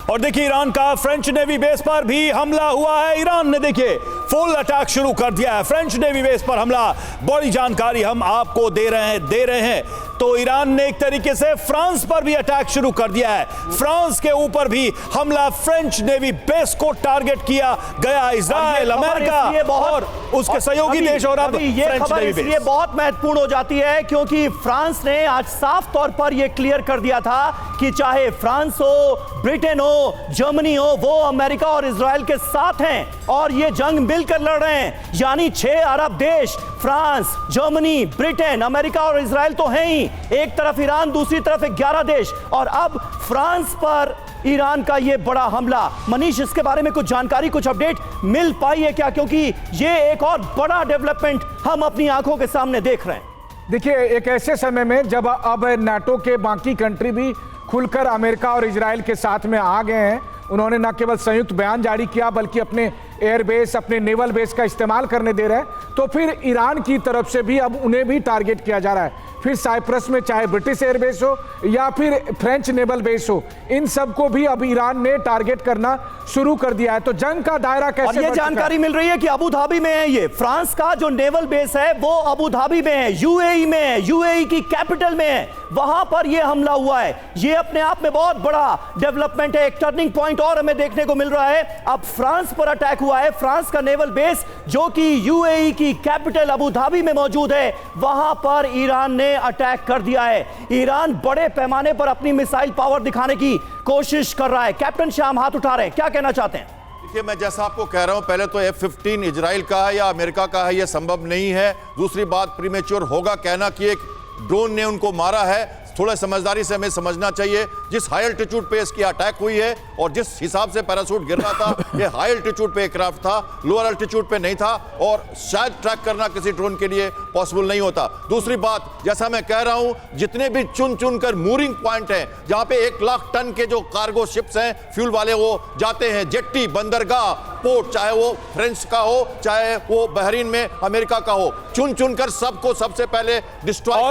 और देखिए ईरान का फ्रेंच नेवी बेस पर भी हमला हुआ है। ईरान ने देखिए फुल अटैक शुरू कर दिया है, फ्रेंच नेवी बेस पर हमला। बड़ी जानकारी हम आपको दे रहे हैं। तो ईरान ने एक तरीके से फ्रांस पर भी अटैक शुरू कर दिया है। फ्रांस के ऊपर भी हमला, फ्रेंच नेवी बेस को टारगेट किया गया। इजराइल, अमेरिका और उसके सहयोगी देश और अब फ्रेंच नेवी बेस। ये बहुत महत्वपूर्ण हो जाती है क्योंकि फ्रांस ने आज साफ तौर पर यह क्लियर कर दिया था कि चाहे फ्रांस हो, ब्रिटेन हो, जर्मनी हो, वो अमेरिका और इजराइल के साथ हैं और ये जंग मिलकर लड़ रहे हैं। यानी 6 अरब देश, फ्रांस, जर्मनी, ब्रिटेन, अमेरिका और इजराइल तो हैं ही। एक तरफ ईरान, दूसरी तरफ 11 देश और अब फ्रांस पर ईरान का यह बड़ा हमला। मनीष, इसके बारे में कुछ जानकारी, कुछ अपडेट मिल पाई है क्या? क्योंकि ये एक और बड़ा डेवलपमेंट हम अपनी आंखों के सामने देख रहे हैं। देखिए, एक ऐसे समय में जब अब नाटो के बाकी कंट्री भी खुलकर अमेरिका और इजराइल के साथ में आ गए हैं, उन्होंने न केवल संयुक्त बयान जारी किया बल्कि अपने एयरबेस, अपने नेवल बेस का इस्तेमाल करने दे रहे हैं, तो फिर ईरान की तरफ से भी अब उन्हें भी टारगेट किया जा रहा है। फिर साइप्रस में चाहे ब्रिटिश एयरबेस हो या फिर फ्रेंच नेवल बेस हो, इन सबको भी अब ईरान ने टारगेट करना शुरू कर दिया है। तो जंग का दायरा कैसे? और ये जानकारी मिल रही है कि अबू धाबी में है। ये फ्रांस का जो नेवल बेस है वो अबू धाबी में है, यूएई में है, यूएई की कैपिटल में है। वहां पर यह हमला हुआ है। ये अपने आप में बहुत बड़ा डेवलपमेंट है। एक टर्निंग पॉइंट और हमें देखने को मिल रहा है। अब फ्रांस पर अटैक हुआ है। फ्रांस का नेवल बेस जो कि यूएई की कैपिटल अबू धाबी में मौजूद है, वहां पर ईरान ने अटैक कर दिया है। ईरान बड़े पैमाने पर अपनी मिसाइल पावर दिखाने की कोशिश कर रहा है। कैप्टन श्याम हाथ उठा रहे हैं, क्या कहना चाहते हैं? देखिए, मैं जैसा आपको कह रहा हूं, पहले तो F-15 इजराइल का है या अमेरिका का है, यह संभव नहीं है। दूसरी बात, प्रीमेच्योर होगा कहना कि एक ड्रोन ने उनको मारा है। थोड़ा समझदारी से हमें समझना चाहिए। जिस हाई एल्टीट्यूड पे इसकी अटैक हुई है और जिस हिसाब से पैराशूट गिर रहा था, ये हाई एल्टीट्यूड पे एयरक्राफ्ट था, लोअर एल्टीट्यूड पे नहीं था और शायद ट्रैक करना किसी ड्रोन के लिए पॉसिबल नहीं होता। दूसरी बात, जैसा मैं कह रहा हूं, जितने भी चुन कर मूरिंग पॉइंट हैं जहां पे 1 लाख टन के जो कार्गो शिप्स हैं फ्यूल वाले, वो जाते हैं, जेट्टी, बंदरगाह, पोर्ट, चाहे वो फ्रेंच का हो चाहे वो बहरीन में अमेरिका का हो, चुन कर सबको सबसे पहले डिस्ट्रॉय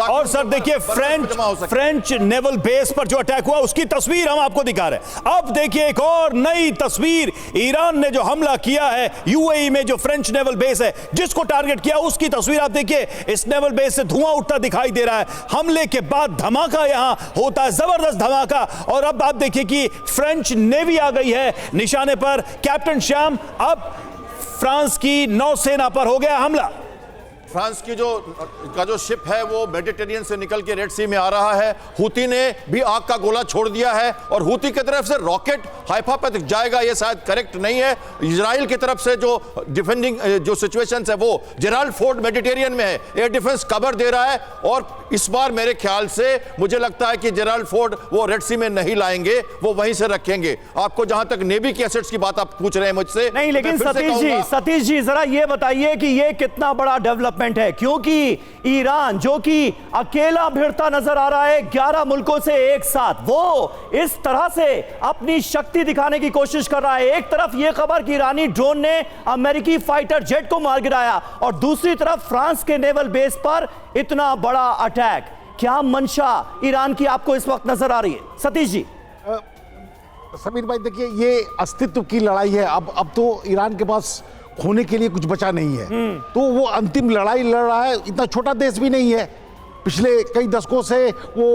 और सर देखिए, फ्रेंच नेवल बेस पर जो अटैक हुआ उसकी तस्वीर हम आपको दिखा रहे हैं। अब देखिए एक और नई तस्वीर, ईरान ने जो हमला किया है यूएई में, जो फ्रेंच नेवल बेस है जिसको टारगेट किया, उसकी तस्वीर आप देखिए। इस नेवल बेस से धुआं उठता दिखाई दे रहा है। हमले के बाद धमाका यहां होता है, जबरदस्त धमाका। और अब आप देखिए कि फ्रेंच नेवी आ गई है निशाने पर। कैप्टन श्याम, अब फ्रांस की नौसेना पर हो गया हमला। फ्रांस की जो शिप है वो मेडिटेरियन से निकल के रेड सी में आ रहा है। हूती ने भी आग का गोला छोड़ दिया है और हूती की तरफ से रॉकेट हाइफा पर जाएगा, ये शायद करेक्ट नहीं है। इजराइल की तरफ से जो डिफेंडिंग जो सिचुएशन है वो जेराल्ड फोर्ड मेडिटेरियन में है, एयर डिफेंस कवर दे रहा है। और इस बार मेरे ख्याल से मुझे लगता है कि जेराल्ड फोर्ड वो रेड सी में नहीं लाएंगे, वो वहीं से रखेंगे। आपको जहां तक नेवी की एसेट्स की बात आप पूछ रहे हैं मुझसे, नहीं, लेकिन सतीश जी जरा ये बताइए कि ये कितना बड़ा डेवलपमेंट है, क्योंकि ईरान जो कि अकेला भिड़ता नजर आ रहा है 11 मुल्कों से एक साथ, वो इस तरह से अपनी शक्ति दिखाने की कोशिश कर रहा है। एक तरफ यह खबर कि ईरानी ड्रोन ने अमेरिकी फाइटर जेट को मार गिराया और दूसरी तरफ फ्रांस के नेवल बेस पर इतना बड़ा अटैक। क्या मंशा ईरान की आपको इस वक्त नजर आ रही है, सतीश जी? समीर भाई, देखिए, ये अस्तित्व की लड़ाई है। अब तो ईरान के पास खोने के लिए कुछ बचा नहीं है, तो वो अंतिम लड़ाई लड़ रहा है। इतना छोटा देश भी नहीं है। पिछले कई दशकों से वो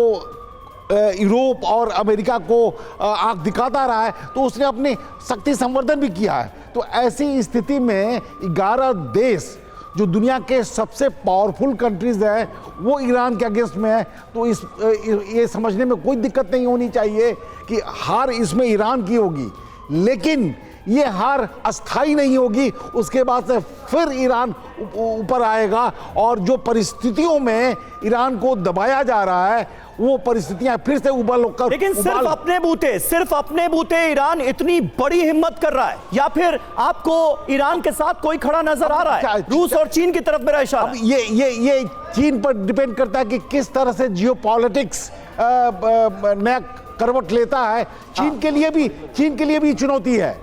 यूरोप और अमेरिका को आंख दिखाता रहा है, तो उसने अपनी शक्ति संवर्धन भी किया है। तो ऐसी स्थिति में 11 देश जो दुनिया के सबसे पावरफुल कंट्रीज हैं, वो ईरान के अगेंस्ट में है। तो ये समझने में कोई दिक्कत नहीं होनी चाहिए कि हार इसमें ईरान की होगी, लेकिन ये हार अस्थाई नहीं होगी। उसके बाद से फिर ईरान ऊपर आएगा और जो परिस्थितियों में ईरान को दबाया जा रहा है, वो परिस्थितियां फिर से उबल कर। लेकिन सिर्फ अपने बूते ईरान इतनी बड़ी हिम्मत कर रहा है, या फिर आपको ईरान के साथ कोई खड़ा नजर आ रहा है? रूस और चीन की तरफ मेरा इशारा। ये चीन पर डिपेंड करता है कि किस तरह से जियोपॉलिटिक्स नया करवट लेता है। चीन के लिए भी चुनौती है।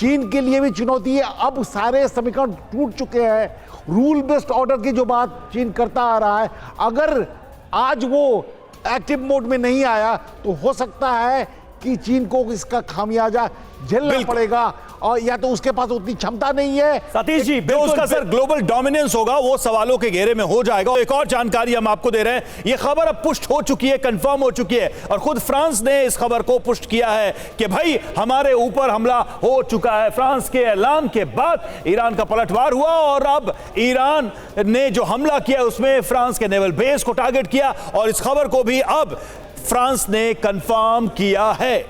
चीन के लिए भी चुनौती है। अब सारे समीकरण टूट चुके हैं। रूल बेस्ड ऑर्डर की जो बात चीन करता आ रहा है, अगर आज वो एक्टिव मोड में नहीं आया तो हो सकता है कि चीन को इसका खामियाजा झेलना पड़ेगा, और या तो उसके पास उतनी क्षमता नहीं है। सतीश जी, जो उसका सर ग्लोबल डोमिनेंस होगा वो सवालों के घेरे में हो जाएगा। एक और जानकारी हम आपको दे रहे हैं, ये खबर अब पुष्ट हो चुकी है, कंफर्म हो चुकी है, और खुद फ्रांस ने इस खबर को पुष्ट किया है कि भाई हमारे ऊपर हमला हो चुका है। फ्रांस के ऐलान के बाद ईरान का पलटवार हुआ और अब ईरान ने जो हमला किया उसमें फ्रांस के नेवल बेस को टारगेट किया, और इस खबर को भी अब फ्रांस ने कंफर्म किया है।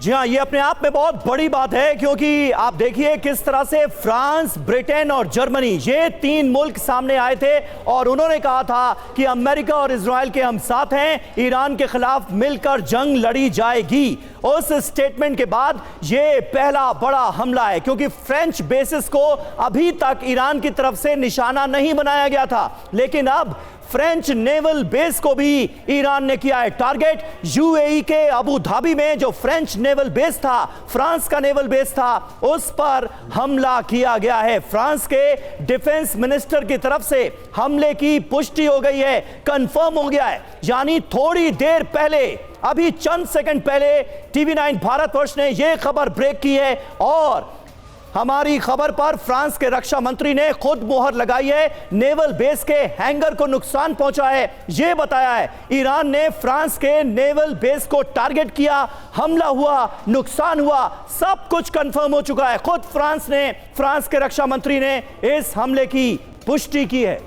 जी हाँ, ये अपने आप में बहुत बड़ी बात है, क्योंकि आप देखिए किस तरह से फ्रांस, ब्रिटेन और जर्मनी, ये तीन मुल्क सामने आए थे और उन्होंने कहा था कि अमेरिका और इजराइल के हम साथ हैं, ईरान के खिलाफ मिलकर जंग लड़ी जाएगी। उस स्टेटमेंट के बाद ये पहला बड़ा हमला है, क्योंकि फ्रेंच बेसिस को अभी तक ईरान की तरफ से निशाना नहीं बनाया गया था, लेकिन अब फ्रेंच नेवल बेस को भी ईरान ने किया है टारगेट। यूएई के अबू धाबी में जो फ्रेंच नेवल बेस था, फ्रांस का नेवल बेस था, उस पर हमला किया गया है। फ्रांस के डिफेंस मिनिस्टर की तरफ से हमले की पुष्टि हो गई है, कंफर्म हो गया है। यानी थोड़ी देर पहले, अभी चंद सेकंड पहले TV9 भारतवर्ष ने यह खबर ब्रेक की है, और हमारी खबर पर फ्रांस के रक्षा मंत्री ने खुद मोहर लगाई है। नेवल बेस के हैंगर को नुकसान पहुंचा है, यह बताया है। ईरान ने फ्रांस के नेवल बेस को टारगेट किया, हमला हुआ, नुकसान हुआ, सब कुछ कंफर्म हो चुका है। खुद फ्रांस के रक्षा मंत्री ने इस हमले की पुष्टि की है।